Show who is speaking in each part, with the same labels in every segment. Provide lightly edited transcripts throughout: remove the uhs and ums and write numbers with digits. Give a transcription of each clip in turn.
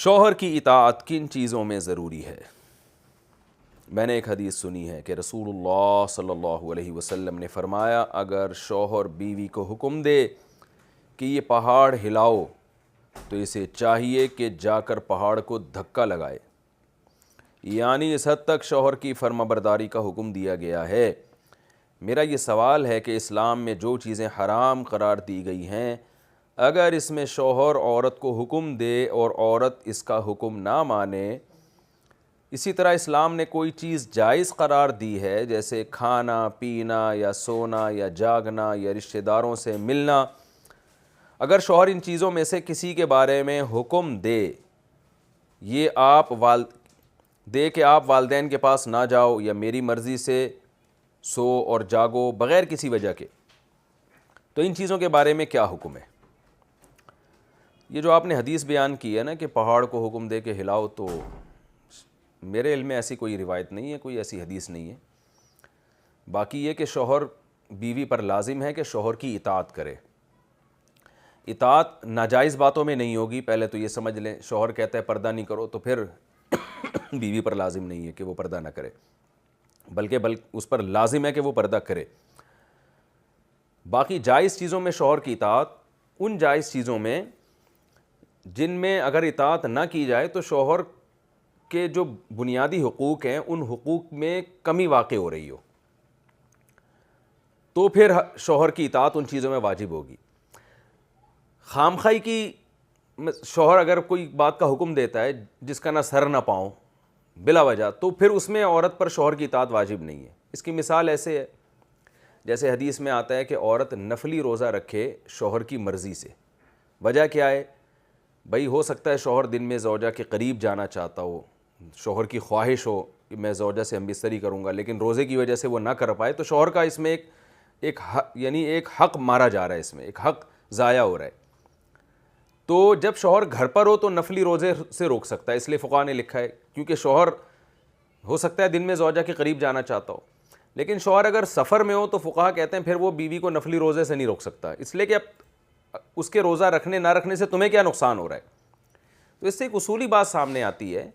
Speaker 1: شوہر کی اطاعت کن چیزوں میں ضروری ہے؟ میں نے ایک حدیث سنی ہے کہ رسول اللہ صلی اللہ علیہ وسلم نے فرمایا، اگر شوہر بیوی کو حکم دے کہ یہ پہاڑ ہلاؤ تو اسے چاہیے کہ جا کر پہاڑ کو دھکا لگائے، یعنی اس حد تک شوہر کی فرما برداری کا حکم دیا گیا ہے۔ میرا یہ سوال ہے کہ اسلام میں جو چیزیں حرام قرار دی گئی ہیں، اگر اس میں شوہر عورت کو حکم دے اور عورت اس کا حکم نہ مانے، اسی طرح اسلام نے کوئی چیز جائز قرار دی ہے جیسے کھانا پینا یا سونا یا جاگنا یا رشتہ داروں سے ملنا، اگر شوہر ان چیزوں میں سے کسی کے بارے میں حکم دے کہ آپ والدین کے پاس نہ جاؤ یا میری مرضی سے سو اور جاگو بغیر کسی وجہ کے، تو ان چیزوں کے بارے میں کیا حکم ہے؟ یہ جو آپ نے حدیث بیان کی ہے نا کہ پہاڑ کو حکم دے کے ہلاؤ، تو میرے علم میں ایسی کوئی روایت نہیں ہے، کوئی ایسی حدیث نہیں ہے۔ باقی یہ کہ شوہر بیوی پر لازم ہے کہ شوہر کی اطاعت کرے۔ اطاعت ناجائز باتوں میں نہیں ہوگی، پہلے تو یہ سمجھ لیں۔ شوہر کہتا ہے پردہ نہیں کرو تو پھر بیوی پر لازم نہیں ہے کہ وہ پردہ نہ کرے، بلکہ اس پر لازم ہے کہ وہ پردہ کرے۔ باقی جائز چیزوں میں شوہر کی اطاعت، ان جائز چیزوں میں جن میں اگر اطاعت نہ کی جائے تو شوہر کے جو بنیادی حقوق ہیں ان حقوق میں کمی واقع ہو رہی ہو، تو پھر شوہر کی اطاعت ان چیزوں میں واجب ہوگی۔ خامخواہی کی شوہر اگر کوئی بات کا حکم دیتا ہے جس کا نہ سر نہ پاؤں بلا وجہ، تو پھر اس میں عورت پر شوہر کی اطاعت واجب نہیں ہے۔ اس کی مثال ایسے ہے جیسے حدیث میں آتا ہے کہ عورت نفلی روزہ رکھے شوہر کی مرضی سے۔ وجہ کیا ہے؟ بھئی ہو سکتا ہے شوہر دن میں زوجہ کے قریب جانا چاہتا ہو، شوہر کی خواہش ہو کہ میں زوجہ سے ہم بستری کروں گا، لیکن روزے کی وجہ سے وہ نہ کر پائے، تو شوہر کا اس میں ایک حق مارا جا رہا ہے، اس میں ایک حق ضائع ہو رہا ہے۔ تو جب شوہر گھر پر ہو تو نفلی روزے سے روک سکتا ہے، اس لیے فقہاء نے لکھا ہے، کیونکہ شوہر ہو سکتا ہے دن میں زوجہ کے قریب جانا چاہتا ہو، لیکن شوہر اگر سفر میں ہو تو فقہاء کہتے ہیں پھر وہ بیوی کو نفلی روزے سے نہیں روک سکتا، اس لیے کہ اب اس کے روزہ رکھنے نہ رکھنے سے تمہیں کیا نقصان ہو رہا ہے۔ تو اس سے ایک اصولی بات سامنے آتی ہے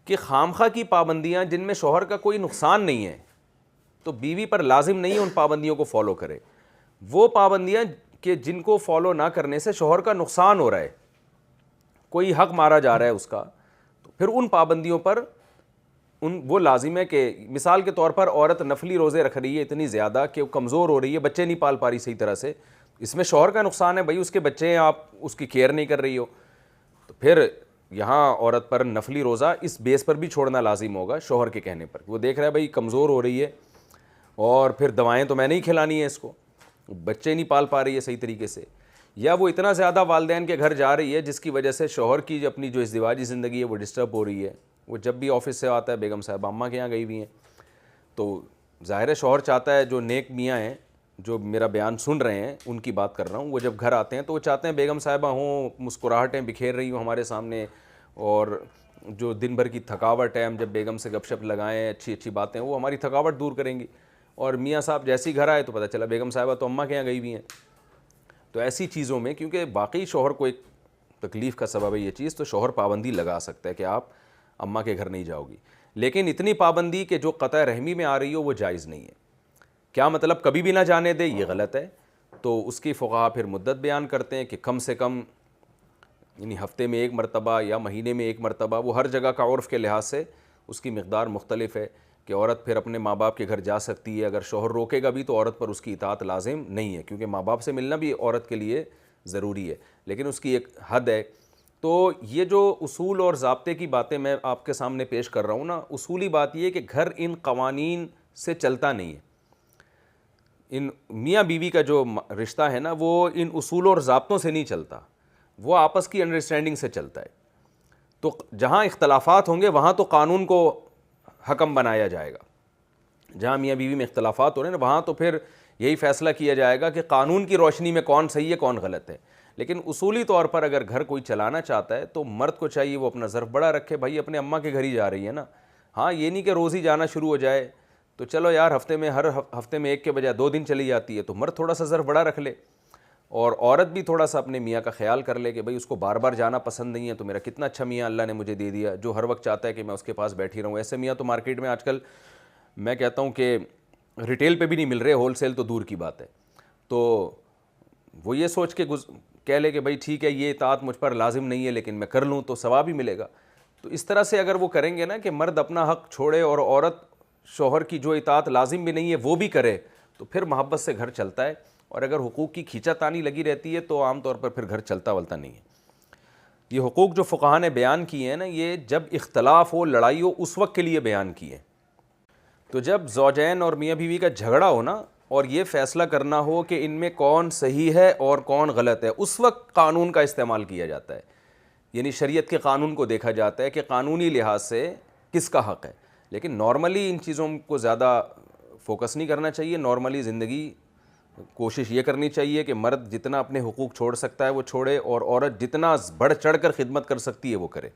Speaker 1: کہ خامخواہ کی پابندیاں جن میں شوہر کا کوئی نقصان نہیں ہے تو بیوی پر لازم نہیں ہے ان پابندیوں کو فالو کرے۔ وہ پابندیاں کہ جن کو فالو نہ کرنے سے شوہر کا نقصان ہو رہا ہے، کوئی حق مارا جا رہا ہے اس کا، تو پھر ان پابندیوں پر وہ لازم ہے کہ مثال کے طور پر عورت نفلی روزے رکھ رہی ہے اتنی زیادہ کہ وہ کمزور ہو رہی ہے، بچے نہیں پال پا رہی صحیح طرح سے، اس میں شوہر کا نقصان ہے، بھائی اس کے بچے ہیں، آپ اس کی کیئر نہیں کر رہی ہو، تو پھر یہاں عورت پر نفلی روزہ اس بیس پر بھی چھوڑنا لازم ہوگا شوہر کے کہنے پر۔ وہ دیکھ رہا ہے بھائی کمزور ہو رہی ہے اور پھر دوائیں تو میں نہیں کھلانی ہے اس کو، بچے نہیں پال پا رہی ہے صحیح طریقے سے، یا وہ اتنا زیادہ والدین کے گھر جا رہی ہے جس کی وجہ سے شوہر کی اپنی جو ازدواجی زندگی ہے وہ ڈسٹرب ہو رہی ہے۔ وہ جب بھی آفس سے آتا ہے بیگم صاحب اماں کے یہاں گئی ہوئی ہیں، تو ظاہر ہے شوہر چاہتا ہے، جو نیک میاں ہیں جو میرا بیان سن رہے ہیں ان کی بات کر رہا ہوں، وہ جب گھر آتے ہیں تو وہ چاہتے ہیں بیگم صاحبہ ہوں، مسکراہٹیں بکھیر رہی ہوں ہمارے سامنے، اور جو دن بھر کی تھکاوٹ ہے ہم جب بیگم سے گپ شپ لگائیں، اچھی اچھی باتیں، وہ ہماری تھکاوٹ دور کریں گی۔ اور میاں صاحب جیسے ہی گھر آئے تو پتہ چلا بیگم صاحبہ تو اماں کے یہاں گئی ہوئی ہیں۔ تو ایسی چیزوں میں کیونکہ باقی شوہر کو ایک تکلیف کا سبب ہے یہ چیز، تو شوہر پابندی لگا سکتا ہے کہ آپ اماں کے گھر نہیں جاؤ گی، لیکن اتنی پابندی کہ جو قطع رحمی میں آ رہی ہو وہ جائز نہیں ہے۔ کیا مطلب کبھی بھی نہ جانے دے؟ یہ غلط ہے۔ تو اس کی فقہاء پھر مدت بیان کرتے ہیں کہ کم سے کم یعنی ہفتے میں ایک مرتبہ یا مہینے میں ایک مرتبہ، وہ ہر جگہ کا عرف کے لحاظ سے اس کی مقدار مختلف ہے کہ عورت پھر اپنے ماں باپ کے گھر جا سکتی ہے، اگر شوہر روکے گا بھی تو عورت پر اس کی اطاعت لازم نہیں ہے، کیونکہ ماں باپ سے ملنا بھی عورت کے لیے ضروری ہے، لیکن اس کی ایک حد ہے۔ تو یہ جو اصول اور ضابطے کی باتیں میں آپ کے سامنے پیش کر رہا ہوں نا، اصولی بات یہ کہ گھر ان قوانین سے چلتا نہیں ہے، ان میاں بیوی کا جو رشتہ ہے نا وہ ان اصول اور ضابطوں سے نہیں چلتا، وہ آپس کی انڈرسٹینڈنگ سے چلتا ہے۔ تو جہاں اختلافات ہوں گے وہاں تو قانون کو حکم بنایا جائے گا، جہاں میاں بیوی میں اختلافات ہو رہے ہیں وہاں تو پھر یہی فیصلہ کیا جائے گا کہ قانون کی روشنی میں کون صحیح ہے کون غلط ہے۔ لیکن اصولی طور پر اگر گھر کوئی چلانا چاہتا ہے تو مرد کو چاہیے وہ اپنا ظرف بڑا رکھے، بھائی اپنے اماں کے گھر ہی جا رہی ہے نا، ہاں یہ نہیں کہ روز ہی جانا شروع ہو جائے، تو چلو یار ہفتے میں ہر ہفتے میں ایک کے بجائے 2 دن چلی جاتی ہے تو مرد تھوڑا سا ظرف بڑا رکھ لے، اور عورت بھی تھوڑا سا اپنے میاں کا خیال کر لے کہ بھائی اس کو بار بار جانا پسند نہیں ہے تو میرا کتنا اچھا میاں اللہ نے مجھے دے دیا جو ہر وقت چاہتا ہے کہ میں اس کے پاس بیٹھی رہوں. ایسے میاں تو مارکیٹ میں آج کل میں کہتا ہوں کہ ریٹیل پہ بھی نہیں مل رہے, ہول سیل تو دور کی بات ہے. تو وہ یہ سوچ کے کہہ لے کہ بھائی ٹھیک ہے یہ اطاعت مجھ پر لازم نہیں ہے لیکن میں کر لوں تو ثواب ہی ملے گا. تو اس طرح سے اگر وہ کریں گے نا کہ مرد اپنا حق چھوڑے اور عورت شوہر کی جو اطاعت لازم بھی نہیں ہے وہ بھی کرے, تو پھر محبت سے گھر چلتا ہے. اور اگر حقوق کی کھینچا تانی لگی رہتی ہے تو عام طور پر پھر گھر چلتا ولتا نہیں ہے. یہ حقوق جو فقہاء نے بیان کیے ہیں نا, یہ جب اختلاف ہو, لڑائی ہو, اس وقت کے لیے بیان کیے. تو جب زوجین اور میاں بیوی کا جھگڑا ہو نا اور یہ فیصلہ کرنا ہو کہ ان میں کون صحیح ہے اور کون غلط ہے, اس وقت قانون کا استعمال کیا جاتا ہے. یعنی شریعت کے قانون کو دیکھا جاتا ہے کہ قانونی لحاظ سے کس کا حق ہے. لیکن نارملی ان چیزوں کو زیادہ فوکس نہیں کرنا چاہیے. نارملی زندگی کوشش یہ کرنی چاہیے کہ مرد جتنا اپنے حقوق چھوڑ سکتا ہے وہ چھوڑے اور عورت جتنا بڑھ چڑھ کر خدمت کر سکتی ہے وہ کرے.